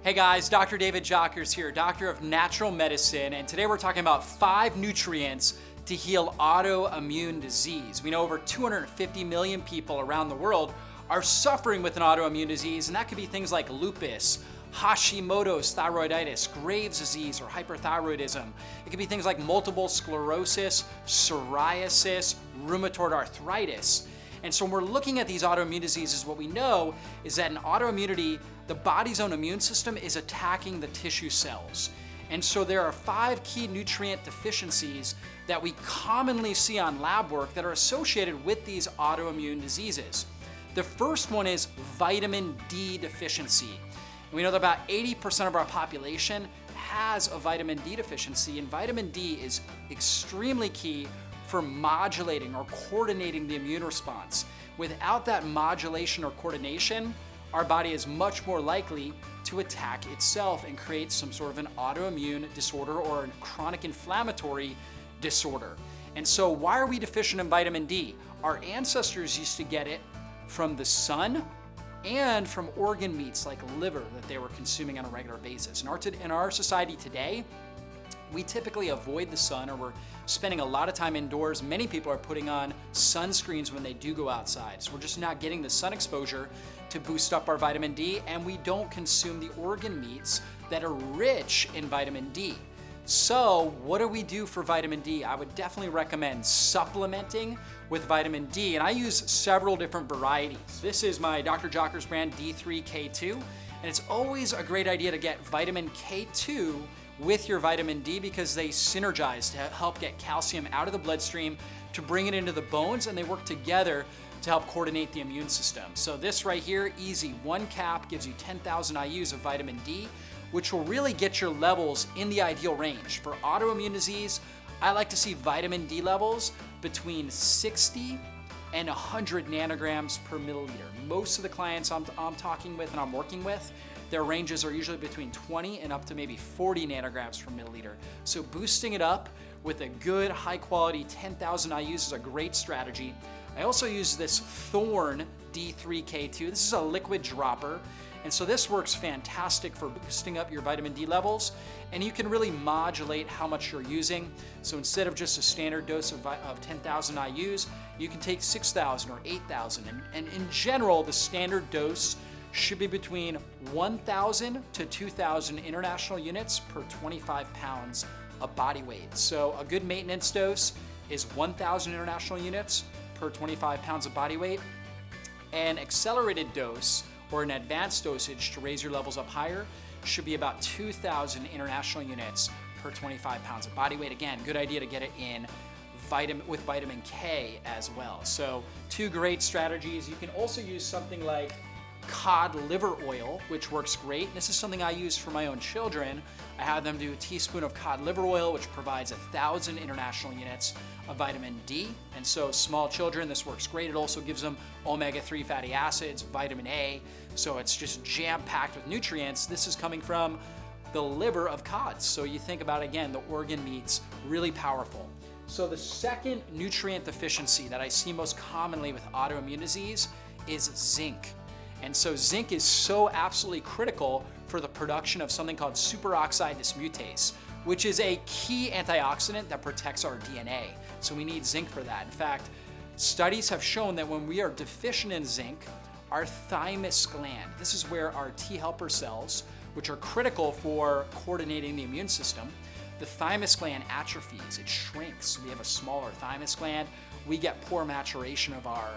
Hey guys, Dr. David Jockers here, Doctor of Natural Medicine, and today we're talking about 5 nutrients to heal autoimmune disease. We know over 250 million people around the world are suffering with an autoimmune disease, and that could be things like lupus, Hashimoto's thyroiditis, Graves' disease, or hyperthyroidism. It could be things like multiple sclerosis, psoriasis, rheumatoid arthritis. And so when we're looking at these autoimmune diseases, what we know is that in autoimmunity, the body's own immune system is attacking the tissue cells. And so there are 5 key nutrient deficiencies that we commonly see on lab work that are associated with these autoimmune diseases. The first one is vitamin D deficiency. And we know that about 80% of our population has a vitamin D deficiency, and vitamin D is extremely key for modulating or coordinating the immune response. Without that modulation or coordination, our body is much more likely to attack itself and create some sort of an autoimmune disorder or a chronic inflammatory disorder. And so why are we deficient in vitamin D? Our ancestors used to get it from the sun and from organ meats like liver that they were consuming on a regular basis. In our society today, we typically avoid the sun, or we're spending a lot of time indoors. Many people are putting on sunscreens when they do go outside. So we're just not getting the sun exposure to boost up our vitamin D, and we don't consume the organ meats that are rich in vitamin D. So what do we do for vitamin D? I would definitely recommend supplementing with vitamin D, and I use several different varieties. This is my Dr. Jockers brand D3K2, and it's always a great idea to get vitamin K2 with your vitamin D because they synergize to help get calcium out of the bloodstream to bring it into the bones, and they work together to help coordinate the immune system. So this right here, easy, 1 cap gives you 10,000 IUs of vitamin D, which will really get your levels in the ideal range. For autoimmune disease, I like to see vitamin D levels between 60 and 100 nanograms per milliliter. Most of the clients I'm talking with and I'm working with, their ranges are usually between 20 and up to maybe 40 nanograms per milliliter. So boosting it up with a good high quality 10,000 IUs is a great strategy. I also use this Thorne D3K2. This is a liquid dropper. And so this works fantastic for boosting up your vitamin D levels, and you can really modulate how much you're using. So instead of just a standard dose of 10,000 IUs, you can take 6,000 or 8,000. And in general, the standard dose should be between 1,000 to 2,000 international units per 25 pounds of body weight. So a good maintenance dose is 1,000 international units per 25 pounds of body weight. An accelerated dose or an advanced dosage to raise your levels up higher should be about 2,000 international units per 25 pounds of body weight. Again, good idea to get it in with vitamin K as well. So 2 great strategies. You can also use something like cod liver oil, which works great. This is something I use for my own children. I have them do a teaspoon of cod liver oil, which provides 1,000 international units of vitamin D. And so small children, this works great. It also gives them omega-3 fatty acids, vitamin A. So it's just jam-packed with nutrients. This is coming from the liver of cods. So you think about, again, the organ meats, really powerful. So the second nutrient deficiency that I see most commonly with autoimmune disease is zinc. And so zinc is so absolutely critical for the production of something called superoxide dismutase, which is a key antioxidant that protects our DNA. So we need zinc for that. In fact, studies have shown that when we are deficient in zinc, our thymus gland, this is where our T helper cells, which are critical for coordinating the immune system, the thymus gland atrophies, it shrinks. We have a smaller thymus gland. We get poor maturation of our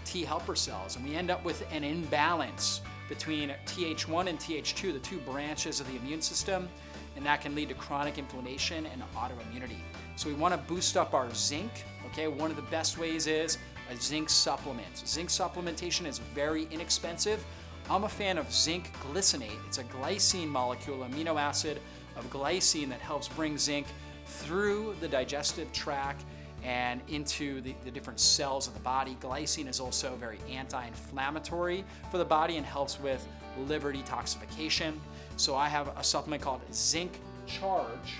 T helper cells, and we end up with an imbalance between Th1 and Th2, the 2 branches of the immune system, and that can lead to chronic inflammation and autoimmunity. So we want to boost up our zinc. Okay, one of the best ways is a zinc supplement. Zinc supplementation is very inexpensive. I'm a fan of zinc glycinate. It's a glycine molecule, amino acid of glycine that helps bring zinc through the digestive tract and into the different cells of the body. Glycine is also very anti-inflammatory for the body and helps with liver detoxification. So I have a supplement called Zinc Charge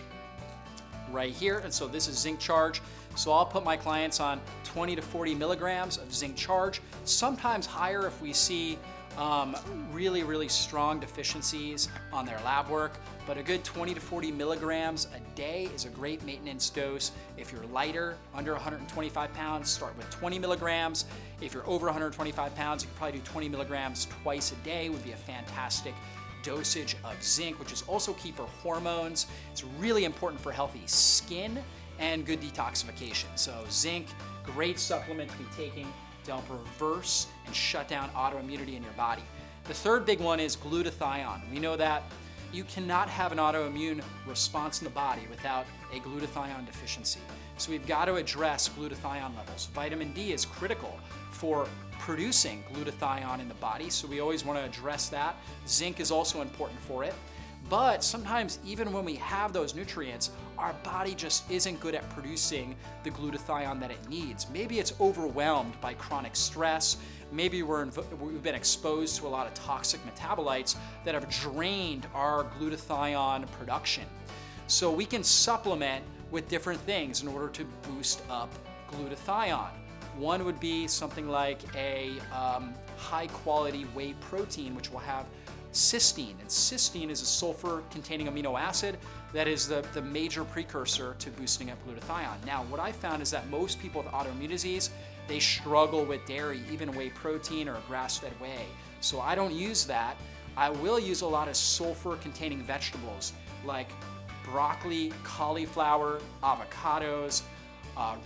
right here. And so this is Zinc Charge. So I'll put my clients on 20 to 40 milligrams of zinc charge, sometimes higher if we see really strong deficiencies on their lab work, but a good 20 to 40 milligrams a day is a great maintenance dose. If you're lighter, under 125 pounds, start with 20 milligrams. If you're over 125 pounds, you can probably do 20 milligrams twice a day would be a fantastic dosage of zinc, which is also key for hormones. It's really important for healthy skin and good detoxification. So zinc, great supplement to be taking to help reverse and shut down autoimmunity in your body. The third big one is glutathione. We know that you cannot have an autoimmune response in the body without a glutathione deficiency. So we've got to address glutathione levels. Vitamin D is critical for producing glutathione in the body, so we always want to address that. Zinc is also important for it. But sometimes even when we have those nutrients, our body just isn't good at producing the glutathione that it needs. Maybe it's overwhelmed by chronic stress. Maybe we've been exposed to a lot of toxic metabolites that have drained our glutathione production. So we can supplement with different things in order to boost up glutathione. One would be something like a high quality whey protein, which will have cysteine, and cysteine is a sulfur-containing amino acid that is the major precursor to boosting up glutathione. Now, what I found is that most people with autoimmune disease, they struggle with dairy, even whey protein or grass-fed whey. So I don't use that. I will use a lot of sulfur-containing vegetables like broccoli, cauliflower, avocados,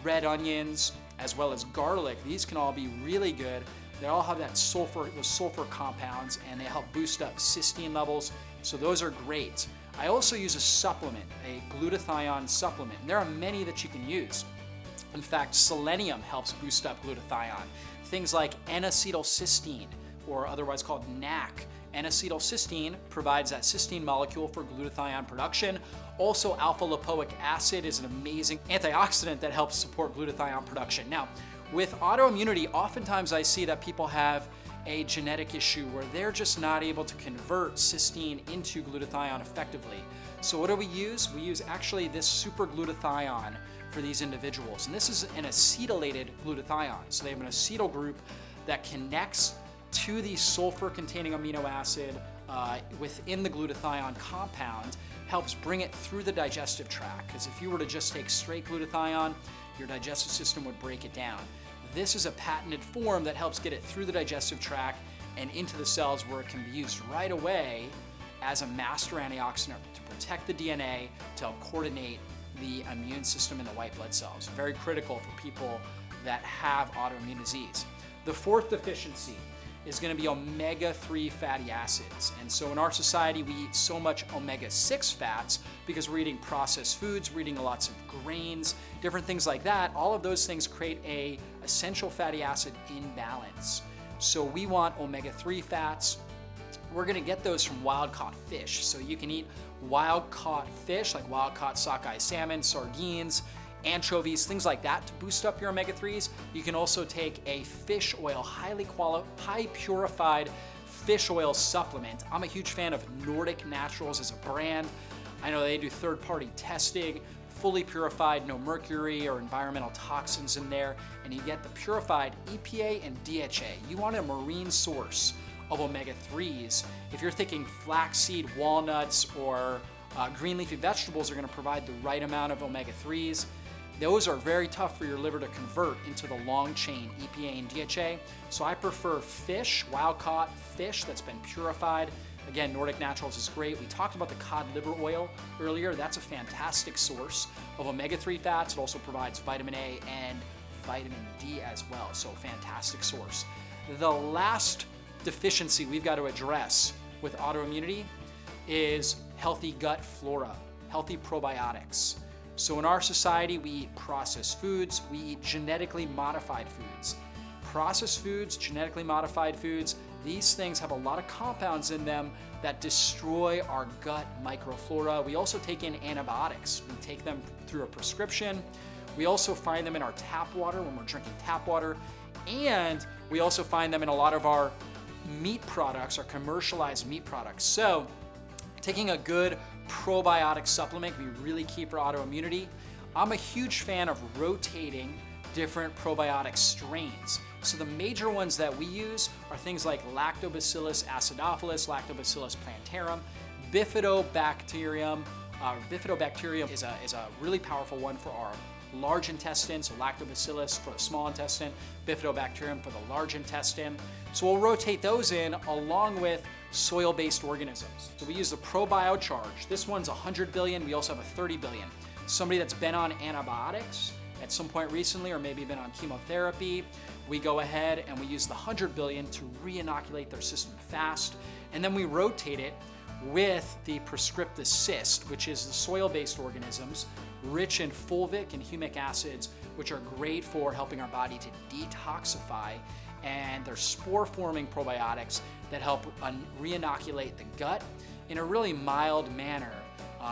red onions, as well as garlic. These can all be really good. They all have that sulfur, those sulfur compounds, and they help boost up cysteine levels. So those are great. I also use a supplement, a glutathione supplement. And there are many that you can use. In fact, selenium helps boost up glutathione. Things like N-acetylcysteine, or otherwise called NAC. N-acetylcysteine provides that cysteine molecule for glutathione production. Also, alpha-lipoic acid is an amazing antioxidant that helps support glutathione production. Now, with autoimmunity, oftentimes I see that people have a genetic issue where they're just not able to convert cysteine into glutathione effectively. So what do we use? We use actually this super glutathione for these individuals. And this is an acetylated glutathione. So they have an acetyl group that connects to the sulfur-containing amino acid within the glutathione compound, helps bring it through the digestive tract. Because if you were to just take straight glutathione, your digestive system would break it down. This is a patented form that helps get it through the digestive tract and into the cells where it can be used right away as a master antioxidant to protect the DNA, to help coordinate the immune system in the white blood cells. Very critical for people that have autoimmune disease. The fourth deficiency is going to be omega-3 fatty acids. And so in our society, we eat so much omega-6 fats because we're eating processed foods, we're eating lots of grains, different things like that. All of those things create a essential fatty acid imbalance. So we want omega-3 fats. We're going to get those from wild-caught fish. So you can eat wild-caught fish like wild-caught sockeye salmon, sardines, anchovies, things like that to boost up your omega-3s. You can also take a fish oil, high purified fish oil supplement. I'm a huge fan of Nordic Naturals as a brand. I know they do third-party testing, fully purified, no mercury or environmental toxins in there, and you get the purified EPA and DHA. You want a marine source of omega-3s. If you're thinking flaxseed, walnuts, or green leafy vegetables are going to provide the right amount of omega-3s. Those are very tough for your liver to convert into the long chain EPA and DHA. So I prefer fish, wild-caught fish that's been purified. Again, Nordic Naturals is great. We talked about the cod liver oil earlier. That's a fantastic source of omega-3 fats. It also provides vitamin A and vitamin D as well. So fantastic source. The last deficiency we've got to address with autoimmunity is healthy gut flora, healthy probiotics. So in our society, we eat processed foods, we eat genetically modified foods. Processed foods, genetically modified foods, these things have a lot of compounds in them that destroy our gut microflora. We also take in antibiotics. We take them through a prescription. We also find them in our tap water when we're drinking tap water. And we also find them in a lot of our meat products, our commercialized meat products. So taking a good probiotic supplement can be really key for autoimmunity. I'm a huge fan of rotating different probiotic strains. So the major ones that we use are things like Lactobacillus acidophilus, Lactobacillus plantarum, Bifidobacterium. Bifidobacterium is a really powerful one for our large intestine, so Lactobacillus for the small intestine, Bifidobacterium for the large intestine. So we'll rotate those in along with soil-based organisms. So we use the PROBIOCHARGE. This one's 100 billion, we also have a 30 billion. Somebody that's been on antibiotics at some point recently, or maybe been on chemotherapy, we go ahead and we use the 100 billion to re-inoculate their system fast, and then we rotate it with the prescriptive cyst, which is the soil-based organisms rich in fulvic and humic acids, which are great for helping our body to detoxify, and they're spore-forming probiotics that help re-inoculate the gut in a really mild manner.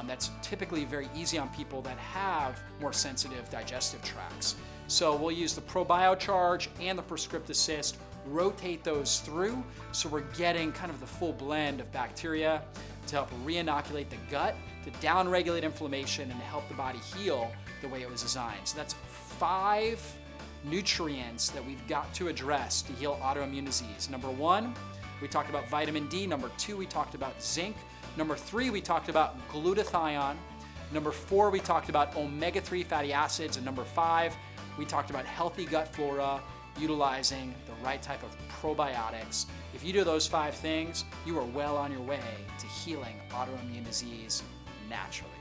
That's typically very easy on people that have more sensitive digestive tracts. So we'll use the PROBIOCHARGE and the prescriptive cyst, rotate those through, so we're getting kind of the full blend of bacteria to help re-inoculate the gut, to downregulate inflammation, and to help the body heal the way it was designed. So that's 5 nutrients that we've got to address to heal autoimmune disease. Number 1, we talked about vitamin D. Number 2, we talked about zinc. Number 3, we talked about glutathione. Number 4, we talked about omega-3 fatty acids. And number 5, we talked about healthy gut flora, utilizing the right type of probiotics. If you do those 5 things, you are well on your way to healing autoimmune disease naturally.